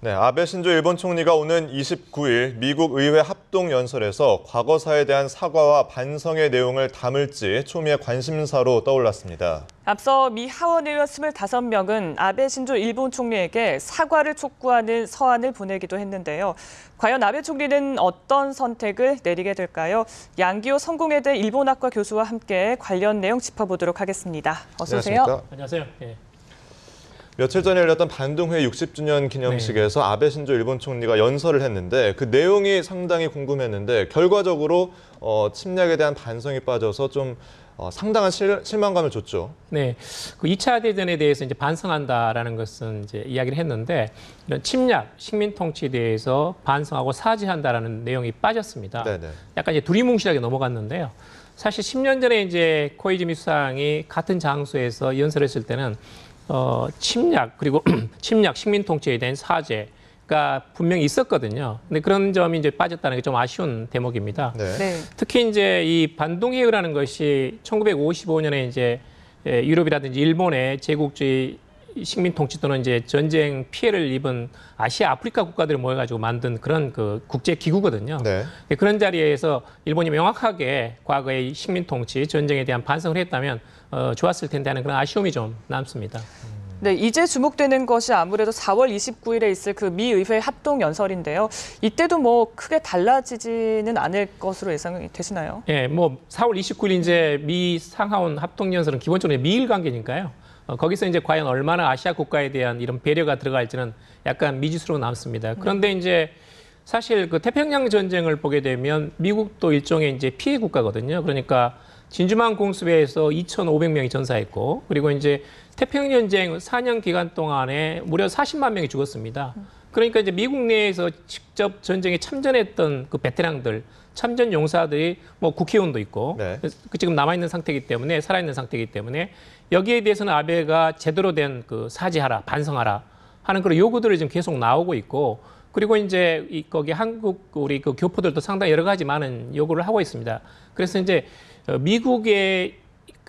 네, 아베 신조 일본 총리가 오는 29일 미국 의회 합동연설에서 과거사에 대한 사과와 반성의 내용을 담을지 초미의 관심사로 떠올랐습니다. 앞서 미 하원의원 25명은 아베 신조 일본 총리에게 사과를 촉구하는 서한을 보내기도 했는데요. 과연 아베 총리는 어떤 선택을 내리게 될까요? 양기호 성공회대 일본학과 교수와 함께 관련 내용 짚어보도록 하겠습니다. 어서 오세요. 안녕하세요. 예. 며칠 전에 열렸던 반동회 60주년 기념식에서 아베 신조 일본 총리가 연설을 했는데 그 내용이 상당히 궁금했는데 결과적으로 침략에 대한 반성이 빠져서 좀 상당한 실망감을 줬죠. 네, 그 2차 대전에 대해서 이제 반성한다라는 것은 이제 이야기를 했는데 이런 침략, 식민 통치에 대해서 반성하고 사죄한다라는 내용이 빠졌습니다. 네네. 약간 이제 두리뭉실하게 넘어갔는데요. 사실 10년 전에 이제 코이즈미 수상이 같은 장소에서 연설했을 때는 침략 그리고 침략 식민 통치에 대한 사죄가 분명히 있었거든요. 근데 그런 점이 이제 빠졌다는 게 좀 아쉬운 대목입니다. 네. 네. 특히 이제 이 반동회의라는 것이 1955년에 이제 유럽이라든지 일본의 제국주의 식민 통치 또는 이제 전쟁 피해를 입은 아시아, 아프리카 국가들을 모여가지고 만든 그런 그 국제 기구거든요. 네. 그런 자리에서 일본이 명확하게 과거의 식민 통치, 전쟁에 대한 반성을 했다면 좋았을 텐데 하는 그런 아쉬움이 좀 남습니다. 네, 이제 주목되는 것이 아무래도 4월 29일에 있을 그 미 의회 합동 연설인데요. 이때도 뭐 크게 달라지지는 않을 것으로 예상이 되시나요? 예, 뭐 4월 29일 이제 미 상하원 합동 연설은 기본적으로 미일 관계니까요. 거기서 이제 과연 얼마나 아시아 국가에 대한 이런 배려가 들어갈지는 약간 미지수로 남습니다. 그런데 이제 사실 그 태평양 전쟁을 보게 되면 미국도 일종의 이제 피해 국가거든요. 그러니까 진주만 공습에서 2,500명이 전사했고, 그리고 이제 태평양 전쟁 4년 기간 동안에 무려 40만 명이 죽었습니다. 그러니까 이제 미국 내에서 직접 전쟁에 참전했던 그 베테랑들, 참전 용사들이 뭐 국회의원도 있고, 네. 지금 남아있는 상태이기 때문에, 살아있는 상태이기 때문에 여기에 대해서는 아베가 제대로 된 그 사죄하라, 반성하라 하는 그런 요구들이 지금 계속 나오고 있고, 그리고 이제 거기 한국 우리 그 교포들도 상당히 여러 가지 많은 요구를 하고 있습니다. 그래서 이제 미국의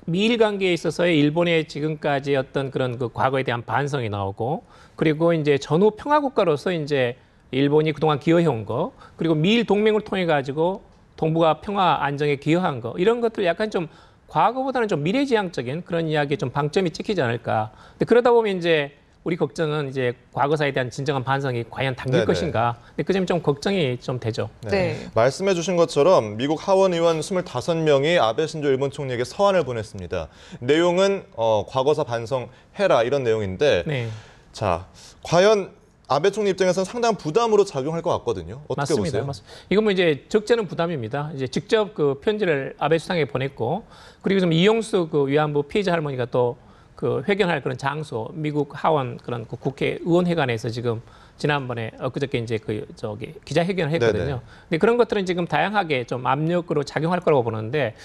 미일 관계에 있어서의 일본의 지금까지 어떤 그런 그 과거에 대한 반성이 나오고, 그리고 이제 전후 평화 국가로서 이제 일본이 그동안 기여해온 거, 그리고 미일 동맹을 통해 가지고 동북아 평화 안정에 기여한 거, 이런 것들 약간 좀 과거보다는 좀 미래지향적인 그런 이야기에 좀 방점이 찍히지 않을까. 근데 그러다 보면 이제 우리 걱정은 이제 과거사에 대한 진정한 반성이 과연 담길 네네. 것인가. 근데 그 점이 좀 걱정이 좀 되죠. 네. 말씀해 주신 것처럼 미국 하원 의원 25명이 아베 신조 일본 총리에게 서한을 보냈습니다. 내용은 과거사 반성해라 이런 내용인데 네. 자, 과연 아베 총리 입장에서는 상당한 부담으로 작용할 것 같거든요. 어떻게 맞습니다. 보세요? 맞습니다. 이건 뭐 이제 적재는 부담입니다. 이제 직접 그 편지를 아베 수상에 보냈고, 그리고 좀 이용수 그 위안부 피해자 할머니가 또 그 회견할 그런 장소, 미국 하원 그런 그 국회의원회관에서 지금 지난번에 엊그저께 이제 그 저기 기자회견을 했거든요. 네네. 근데 그런 것들은 지금 다양하게 좀 압력으로 작용할 거라고 보는데,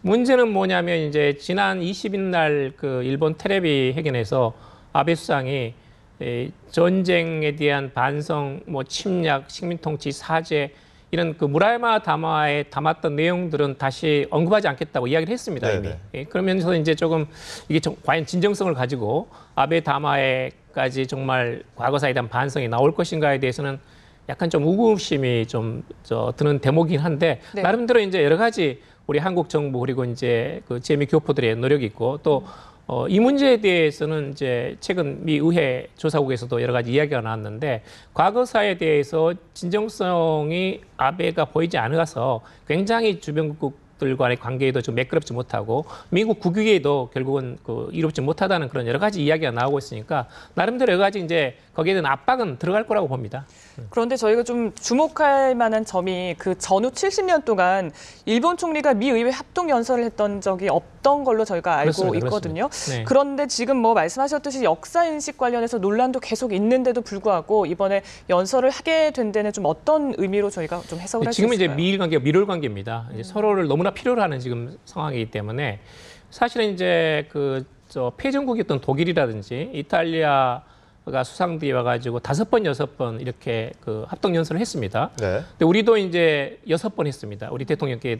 문제는 뭐냐면 이제 지난 20일 날 그 일본 텔레비 회견에서 아베 수상이 전쟁에 대한 반성, 뭐 침략, 식민통치, 사죄 이런 그 무라야마 담화에 담았던 내용들은 다시 언급하지 않겠다고 이야기를 했습니다. 이미. 그러면서 이제 조금 이게 과연 진정성을 가지고 아베 담화에까지 정말 과거사에 대한 반성이 나올 것인가에 대해서는 약간 좀 의구심이 좀 드는 대목이긴 한데, 네. 나름대로 이제 여러 가지 우리 한국 정부 그리고 이제 그 재미 교포들의 노력이 있고, 또 이 문제에 대해서는 이제 최근 미 의회 조사국에서도 여러 가지 이야기가 나왔는데, 과거사에 대해서 진정성이 아베가 보이지 않아서 굉장히 주변국들 간의 관계에도 좀 매끄럽지 못하고 미국 국익에도 결국은 그 이롭지 못하다는 그런 여러 가지 이야기가 나오고 있으니까 나름대로 여러 가지 이제 거기에 대한 압박은 들어갈 거라고 봅니다. 그런데 저희가 좀 주목할 만한 점이 그 전후 70년 동안 일본 총리가 미 의회 합동 연설을 했던 적이 없던 걸로 저희가 알고 그렇습니다. 있거든요. 네. 그런데 지금 뭐 말씀하셨듯이 역사 인식 관련해서 논란도 계속 있는데도 불구하고 이번에 연설을 하게 된 데는 좀 어떤 의미로 저희가 좀 해석을 할 수 지금은 있을까요? 이제 미일 관계가 밀월 관계입니다. 이제 서로를 너무나 필요로 하는 지금 상황이기 때문에, 사실은 이제 그 패전국이었던 독일이라든지 이탈리아가 수상들이 와가지고 5번, 6번 이렇게 그 합동 연설을 했습니다. 네. 근데 우리도 이제 6번 했습니다. 우리 대통령께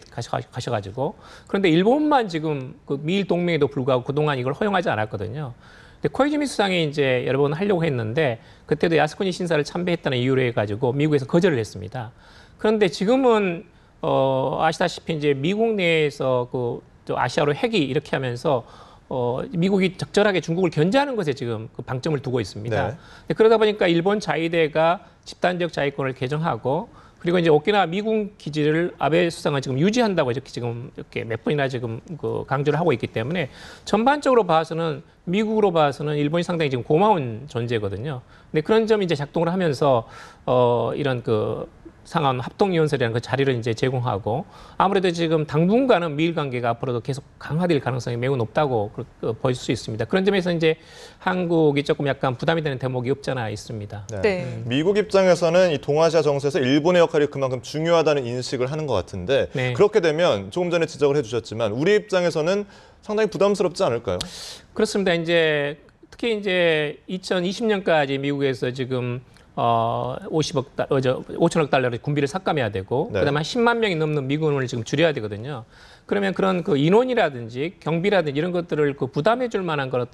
가셔가지고. 그런데 일본만 지금 그 미일 동맹에도 불구하고 그동안 이걸 허용하지 않았거든요. 근데 코이즈미 수상이 이제 여러 번 하려고 했는데 그때도 야스쿠니 신사를 참배했다는 이유로 해가지고 미국에서 거절을 했습니다. 그런데 지금은 아시다시피 이제 미국 내에서 또 아시아로 핵이 이렇게 하면서 미국이 적절하게 중국을 견제하는 것에 지금 그 방점을 두고 있습니다. 네. 그러다 보니까 일본 자위대가 집단적 자위권을 개정하고 그리고 이제 오키나와 미군 기지를 아베 수상은 지금 유지한다고 이렇게 몇 번이나 지금 강조를 하고 있기 때문에 전반적으로 봐서는 미국으로 봐서는 일본이 상당히 지금 고마운 존재거든요. 근데 그런 점이 이제 작동을 하면서 이런 상하원 합동위원설이라는 그 자리를 이제 제공하고 아무래도 지금 당분간은 미일 관계가 앞으로도 계속 강화될 가능성이 매우 높다고 보일 수 있습니다. 그런 점에서 이제 한국이 조금 약간 부담이 되는 대목이 없지 않아 있습니다. 네. 네. 미국 입장에서는 이 동아시아 정세에서 일본의 역할이 그만큼 중요하다는 인식을 하는 것 같은데 네. 그렇게 되면 조금 전에 지적을 해주셨지만 우리 입장에서는 상당히 부담스럽지 않을까요? 그렇습니다. 이제 특히 이제 2020년까지 미국에서 지금 5천억 달러를 군비를 삭감해야 되고 네. 그다음에 한 10만 명이 넘는 미군을 지금 줄여야 되거든요. 그러면 그런 인원이라든지 경비라든지 이런 것들을 부담해 줄 만한 그런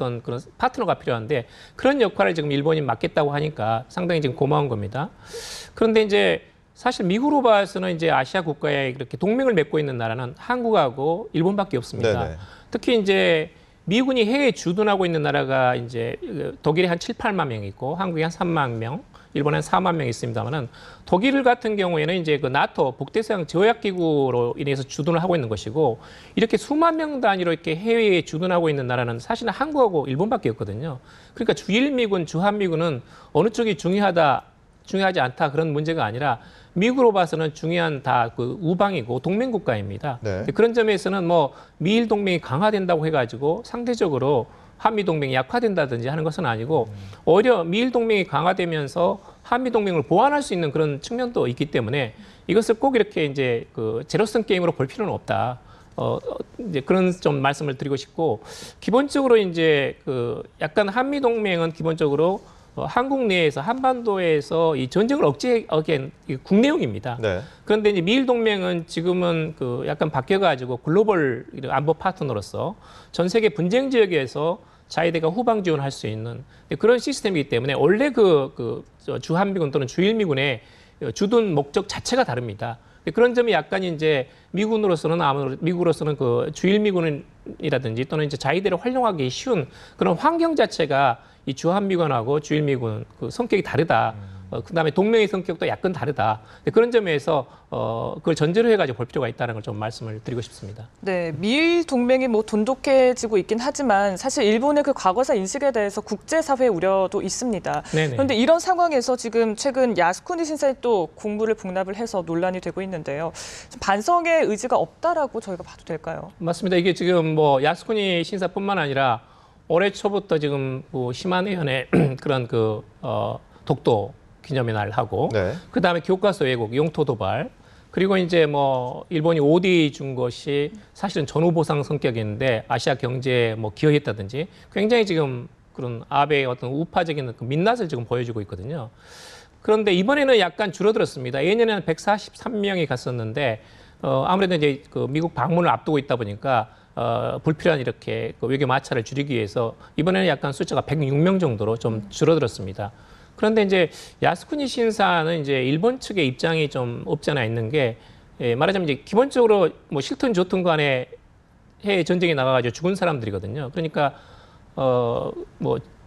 파트너가 필요한데 그런 역할을 지금 일본이 맡겠다고 하니까 상당히 지금 고마운 겁니다. 그런데 이제 사실 미국으로 봐서는 이제 아시아 국가에 이렇게 동맹을 맺고 있는 나라는 한국하고 일본밖에 없습니다. 네네. 특히 이제 미군이 해외에 주둔하고 있는 나라가 이제 독일이 한 7, 8만 명 있고 한국이 한 3만 명, 일본에 한 4만 명 있습니다만은 독일 같은 경우에는 이제 나토 북대서양 조약기구로 인해서 주둔을 하고 있는 것이고 이렇게 수만 명 단위로 이렇게 해외에 주둔하고 있는 나라는 사실은 한국하고 일본밖에 없거든요. 그러니까 주일미군, 주한미군은 어느 쪽이 중요하지 않다 그런 문제가 아니라 미국으로 봐서는 중요한 다 우방이고 동맹국가입니다. 네. 그런 점에서는 미일 동맹이 강화된다고 해가지고 상대적으로 한미 동맹이 약화된다든지 하는 것은 아니고 오히려 미일 동맹이 강화되면서 한미 동맹을 보완할 수 있는 그런 측면도 있기 때문에 이것을 꼭 이렇게 이제 제로섬 게임으로 볼 필요는 없다. 이제 그런 좀 말씀을 드리고 싶고 기본적으로 이제 약간 한미 동맹은 기본적으로 한국 내에서 한반도에서 이 전쟁을 억제하기엔 국내용입니다. 네. 그런데 이제 미일 동맹은 지금은 약간 바뀌어가지고 글로벌 안보 파트너로서 전 세계 분쟁 지역에서 자위대가 후방 지원할 수 있는 그런 시스템이기 때문에 원래 주한미군 또는 주일미군의 주둔 목적 자체가 다릅니다. 그런 점이 약간 이제 미국으로서는 주일미군이라든지 또는 이제 자위대를 활용하기 쉬운 그런 환경 자체가 이 주한미군하고 주일미군 성격이 다르다. 그다음에 동맹의 성격도 약간 다르다. 그런 점에서 그걸 전제로 해가지고 볼 필요가 있다는 걸 좀 말씀을 드리고 싶습니다. 네, 미일 동맹이 돈독해지고 있긴 하지만 사실 일본의 과거사 인식에 대해서 국제사회의 우려도 있습니다. 네네. 그런데 이런 상황에서 지금 최근 야스쿠니 신사에 또 공부를 복납을 해서 논란이 되고 있는데요. 반성의 의지가 없다라고 저희가 봐도 될까요? 맞습니다. 이게 지금 야스쿠니 신사뿐만 아니라 올해 초부터 지금 시마네현의 그런 독도 기념의 날 하고 네. 그다음에 교과서 왜곡, 영토 도발 그리고 이제 일본이 ODA 준 것이 사실은 전후 보상 성격인데 아시아 경제에 기여했다든지 굉장히 지금 그런 아베의 어떤 우파적인 민낯을 지금 보여주고 있거든요. 그런데 이번에는 약간 줄어들었습니다. 예년에는 143명이 갔었는데 아무래도 이제 미국 방문을 앞두고 있다 보니까 불필요한 이렇게 외교 마찰을 줄이기 위해서 이번에는 약간 숫자가 106명 정도로 좀 줄어들었습니다. 그런데 이제 야스쿠니 신사는 이제 일본 측의 입장이 좀 없지 않아 있는 게 말하자면 이제 기본적으로 싫든 좋든 간에 해외 전쟁에 나가가지고 죽은 사람들이거든요. 그러니까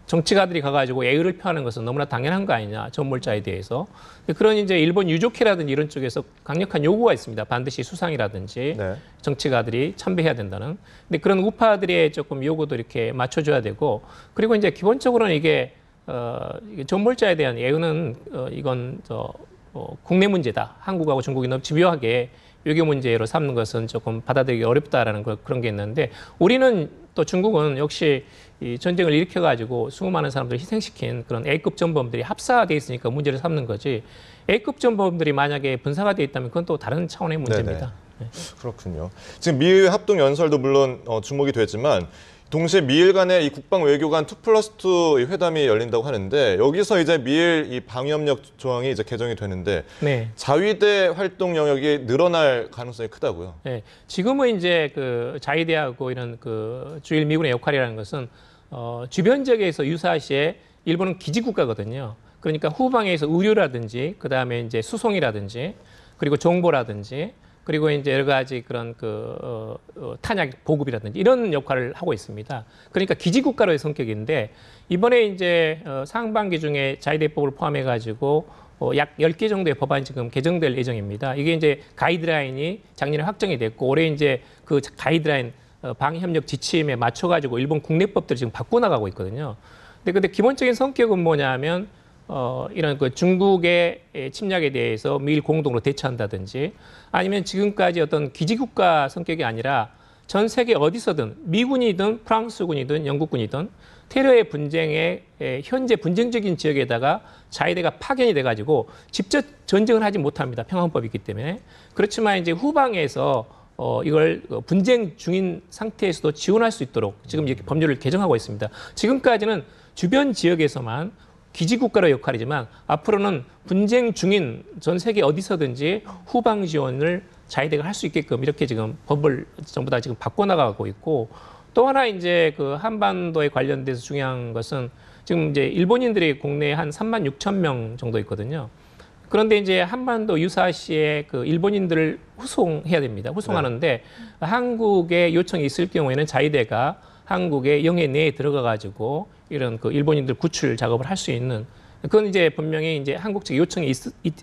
정치가들이 가가지고 예의를 표하는 것은 너무나 당연한 거 아니냐, 전몰자에 대해서. 그런 이제 일본 유족회라든지 이런 쪽에서 강력한 요구가 있습니다. 반드시 수상이라든지 네. 정치가들이 참배해야 된다는. 근데 그런 우파들의 조금 요구도 이렇게 맞춰줘야 되고, 그리고 이제 기본적으로는 이게 전몰자에 대한 예의는 이건 국내 문제다. 한국하고 중국이 너무 집요하게 외교 문제로 삼는 것은 조금 받아들이기 어렵다라는 그런 게 있는데 우리는 또 중국은 역시 이 전쟁을 일으켜가지고 수많은 사람들을 희생시킨 그런 A급 전범들이 합사돼 있으니까 문제를 삼는 거지 A급 전범들이 만약에 분사가 돼 있다면 그건 또 다른 차원의 문제입니다. 네. 그렇군요. 지금 미일 합동 연설도 물론 주목이 되지만 동시에 미일 간의 이 국방 외교 간 2+2 회담이 열린다고 하는데 여기서 이제 미일 이 방위협력 조항이 이제 개정이 되는데 네. 자위대 활동 영역이 늘어날 가능성이 크다고요. 네. 지금은 이제 자위대하고 이런 주일 미군의 역할이라는 것은 주변 지역에서 유사시에 일본은 기지국가거든요. 그러니까 후방에서 의료라든지 그다음에 이제 수송이라든지 그리고 정보라든지 그리고 이제 여러 가지 그런 탄약 보급이라든지 이런 역할을 하고 있습니다. 그러니까 기지국가로의 성격인데 이번에 이제 상반기 중에 자위대법을 포함해 가지고 약 10개 정도의 법안이 지금 개정될 예정입니다. 이게 이제 가이드라인이 작년에 확정이 됐고 올해 이제 그 가이드라인 방위협력 지침에 맞춰 가지고 일본 국내법들을 지금 바꿔 나가고 있거든요. 근데 기본적인 성격은 뭐냐면 이런 그 중국의 침략에 대해서 미일 공동으로 대처한다든지 아니면 지금까지 어떤 기지국가 성격이 아니라 전 세계 어디서든 미군이든 프랑스군이든 영국군이든 테러의 분쟁에 현재 분쟁적인 지역에다가 자위대가 파견이 돼가지고 직접 전쟁을 하지 못합니다. 평화헌법이 있기 때문에. 그렇지만 이제 후방에서 이걸 분쟁 중인 상태에서도 지원할 수 있도록 지금 이렇게 법률을 개정하고 있습니다. 지금까지는 주변 지역에서만 기지국가의 역할이지만 앞으로는 분쟁 중인 전 세계 어디서든지 후방 지원을 자위대가 할 수 있게끔 이렇게 지금 법을 전부 다 지금 바꿔나가고 있고 또 하나 이제 그 한반도에 관련돼서 중요한 것은 지금 이제 일본인들이 국내에 한 3만 6천 명 정도 있거든요. 그런데 이제 한반도 유사시에 그 일본인들을 후송해야 됩니다. 후송하는데 한국에 요청이 있을 경우에는 자위대가 한국의 영해 내에 들어가 가지고 이런 그 일본인들 구출 작업을 할 수 있는 그건 이제 분명히 이제 한국 측 요청이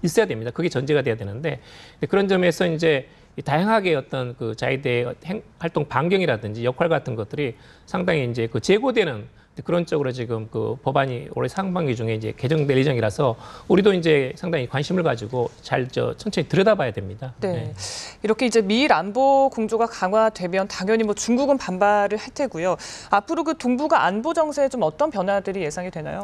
있어야 됩니다. 그게 전제가 돼야 되는데 그런 점에서 이제 다양하게 어떤 그 자위대의 활동 반경이라든지 역할 같은 것들이 상당히 이제 그 제고되는 그런 쪽으로 지금 그 법안이 올해 상반기 중에 이제 개정될 예정이라서 우리도 이제 상당히 관심을 가지고 잘 천천히 들여다봐야 됩니다. 네. 이렇게 이제 미일 안보 공조가 강화되면 당연히 뭐 중국은 반발을 할 테고요. 앞으로 그 동북아 안보 정세에 좀 어떤 변화들이 예상이 되나요?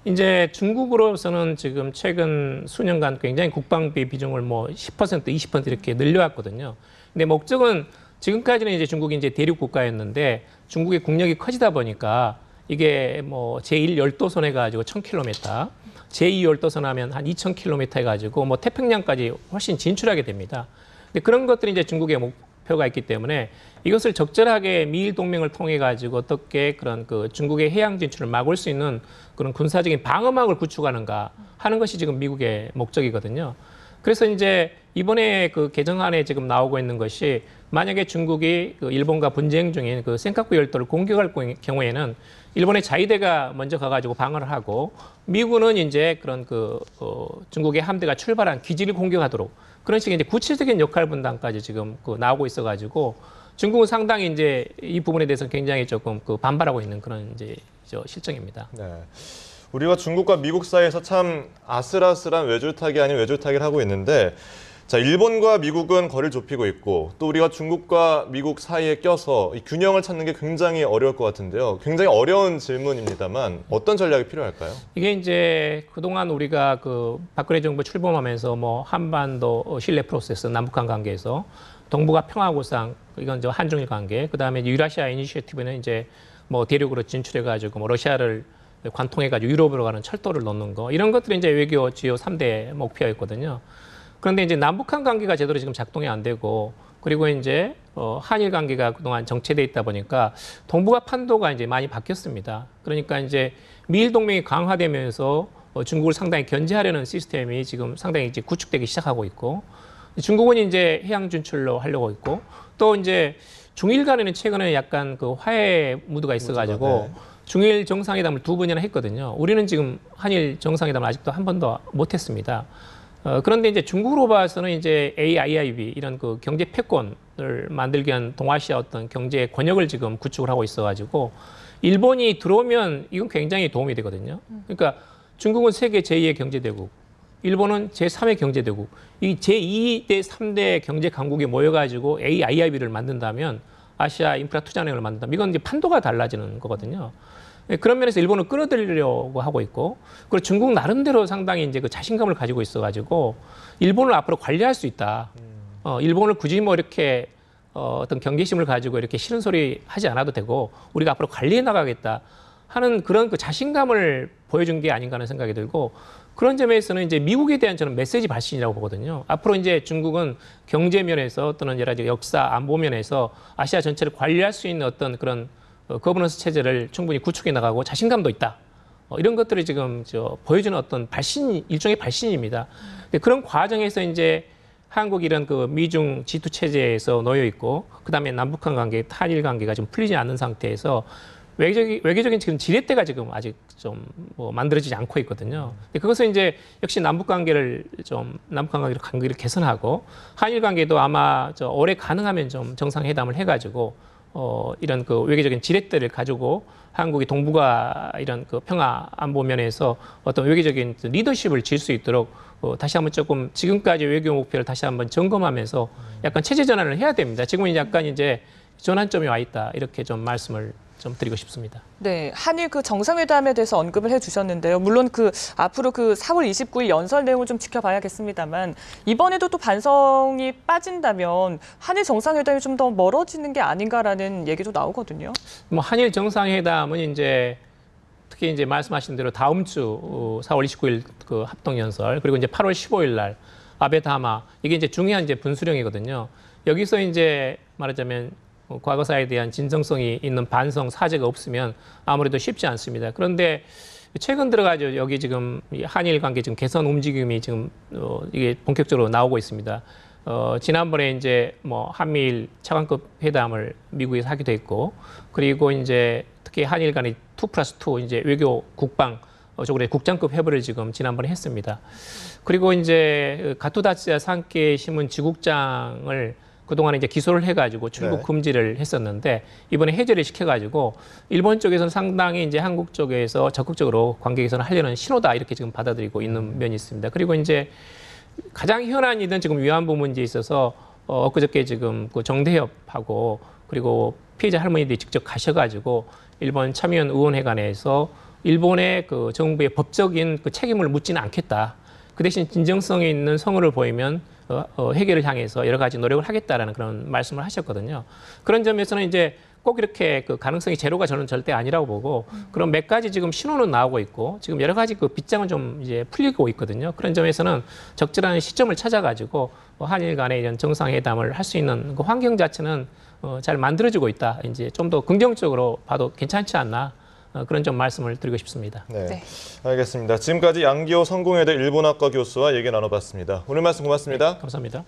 이제 중국으로서는 지금 최근 수년간 굉장히 국방비 비중을 뭐 10%, 20% 이렇게 늘려왔거든요. 근데 목적은 지금까지는 이제 중국이 이제 대륙 국가였는데 중국의 국력이 커지다 보니까 이게 뭐 제1 열도선 해가지고 1000km, 제2 열도선 하면 한 2000km 해가지고 뭐 태평양까지 훨씬 진출하게 됩니다. 근데 그런 것들이 이제 중국의 목표가 있기 때문에 이것을 적절하게 미일 동맹을 통해 가지고 어떻게 그런 그 중국의 해양 진출을 막을 수 있는 그런 군사적인 방어막을 구축하는가 하는 것이 지금 미국의 목적이거든요. 그래서 이제 이번에 그 개정안에 지금 나오고 있는 것이 만약에 중국이 그 일본과 분쟁 중인 그 센카쿠 열도를 공격할 경우에는 일본의 자위대가 먼저 가가지고 방어를 하고 미군은 이제 그런 중국의 함대가 출발한 기지를 공격하도록 그런 식의 이제 구체적인 역할 분담까지 지금 나오고 있어가지고 중국은 상당히 이제 이 부분에 대해서 굉장히 조금 반발하고 있는 그런 이제 실정입니다. 네. 우리가 중국과 미국 사이에서 참 아슬아슬한 외줄타기 아닌 외줄타기를 하고 있는데 자, 일본과 미국은 거리를 좁히고 있고 또 우리가 중국과 미국 사이에 껴서 이 균형을 찾는 게 굉장히 어려울 것 같은데요. 굉장히 어려운 질문입니다만 어떤 전략이 필요할까요? 이게 이제 그동안 우리가 그 박근혜 정부 출범하면서 뭐 한반도 신뢰 프로세스, 남북한 관계에서 동북아 평화 구상, 이건 저 한중일 관계, 그다음에 유라시아 이니셔티브는 이제 뭐 대륙으로 진출해 가지고 뭐 러시아를 관통해 가지고 유럽으로 가는 철도를 놓는 거 이런 것들이 이제 외교 주요 3대 목표였거든요. 그런데 이제 남북한 관계가 제대로 지금 작동이 안 되고 그리고 이제 한일 관계가 그동안 정체돼 있다 보니까 동북아 판도가 이제 많이 바뀌었습니다. 그러니까 이제 미일 동맹이 강화되면서 중국을 상당히 견제하려는 시스템이 지금 상당히 이제 구축되기 시작하고 있고 중국은 이제 해양 진출로 하려고 있고 또 이제 중일 간에는 최근에 약간 그 화해 무드가 있어가지고 중일 정상회담을 2번이나 했거든요. 우리는 지금 한일 정상회담을 아직도 한 번도 못했습니다. 그런데 이제 중국으로 봐서는 이제 AIIB 이런 그 경제 패권을 만들기 위한 동아시아 어떤 경제 권역을 지금 구축을 하고 있어가지고 일본이 들어오면 이건 굉장히 도움이 되거든요. 그러니까 중국은 세계 제2의 경제대국, 일본은 제3의 경제대국, 이 제2대 3대 경제 강국이 모여가지고 AIIB를 만든다면 아시아 인프라 투자은행을 만든다면 이건 이제 판도가 달라지는 거거든요. 그런 면에서 일본을 끌어들이려고 하고 있고, 그리고 중국 나름대로 상당히 이제 그 자신감을 가지고 있어가지고 일본을 앞으로 관리할 수 있다. 일본을 굳이 뭐 이렇게 어떤 경계심을 가지고 이렇게 싫은 소리 하지 않아도 되고 우리가 앞으로 관리해 나가겠다 하는 그런 그 자신감을 보여준 게 아닌가 하는 생각이 들고 그런 점에서는 이제 미국에 대한 저는 메시지 발신이라고 보거든요. 앞으로 이제 중국은 경제 면에서 또는 여러 가지 역사 안보 면에서 아시아 전체를 관리할 수 있는 어떤 그런 거버넌스 체제를 충분히 구축해 나가고 자신감도 있다. 이런 것들을 지금 보여주는 어떤 일종의 발신입니다. 근데 그런 과정에서 이제 한국 이런 그 미중 G2 체제에서 놓여 있고, 그다음에 남북한 관계, 한일 관계가 좀 풀리지 않는 상태에서 외교적인 지금 지렛대가 지금 아직 좀 만들어지지 않고 있거든요. 근데 그것은 이제 역시 남북한 관계를 개선하고, 한일 관계도 아마 올해 가능하면 좀 정상회담을 해가지고 이런 그 외교적인 지렛대를 가지고 한국이 동북아 이런 그 평화 안보 면에서 어떤 외교적인 리더십을 질 수 있도록 다시 한번 조금 지금까지 외교 목표를 다시 한번 점검하면서 약간 체제 전환을 해야 됩니다. 지금은 약간 이제 전환점이 와 있다, 이렇게 좀 말씀을 좀 드리고 싶습니다. 네, 한일 그 정상회담에 대해서 언급을 해주셨는데요. 물론 그 앞으로 그 4월 29일 연설 내용을 좀 지켜봐야겠습니다만, 이번에도 또 반성이 빠진다면 한일 정상회담이 좀 더 멀어지는 게 아닌가라는 얘기도 나오거든요. 뭐 한일 정상회담은 이제 특히 이제 말씀하신 대로 다음 주 4월 29일 그 합동 연설, 그리고 이제 8월 15일 날 아베 다마, 이게 이제 중요한 이제 분수령이거든요. 여기서 이제 말하자면 과거사에 대한 진정성이 있는 반성 사죄가 없으면 아무래도 쉽지 않습니다. 그런데 최근 들어가죠. 여기 지금 한일 관계 지금 개선 움직임이 지금 이게 본격적으로 나오고 있습니다. 지난번에 이제 뭐 한미일 차관급 회담을 미국에서 하기도 했고, 그리고 이제 특히 한일 간의 2+2 이제 외교 국방 쪽으로의 국장급 협의를 지금 지난번에 했습니다. 그리고 이제 가토다츠야 산케 신문 지국장을 그동안에 이제 기소를 해가지고 출국 금지를 했었는데, 이번에 해제를 시켜가지고 일본 쪽에서는 상당히 이제 한국 쪽에서 적극적으로 관계 개선을 하려는 신호다, 이렇게 지금 받아들이고 있는 면이 있습니다. 그리고 이제 가장 현안 일은 지금 위안부 문제에 있어서 엊그저께 지금 그 정대협하고 그리고 피해자 할머니들이 직접 가셔가지고 일본 참여연 의원회관에서 일본의 그 정부의 법적인 그 책임을 묻지는 않겠다. 그 대신 진정성이 있는 성의를 보이면 해결을 향해서 여러 가지 노력을 하겠다라는 그런 말씀을 하셨거든요. 그런 점에서는 이제 꼭 이렇게 그 가능성이 제로가 저는 절대 아니라고 보고, 그런 몇 가지 지금 신호는 나오고 있고, 지금 여러 가지 그 빗장은 좀 이제 풀리고 있거든요. 그런 점에서는 적절한 시점을 찾아가지고 한일 간의 이런 정상회담을 할 수 있는 그 환경 자체는 잘 만들어지고 있다. 이제 좀 더 긍정적으로 봐도 괜찮지 않나. 그런 좀 말씀을 드리고 싶습니다. 네, 알겠습니다. 지금까지 양기호 성공회대 일본학과 교수와 얘기 나눠봤습니다. 오늘 말씀 고맙습니다. 네, 감사합니다.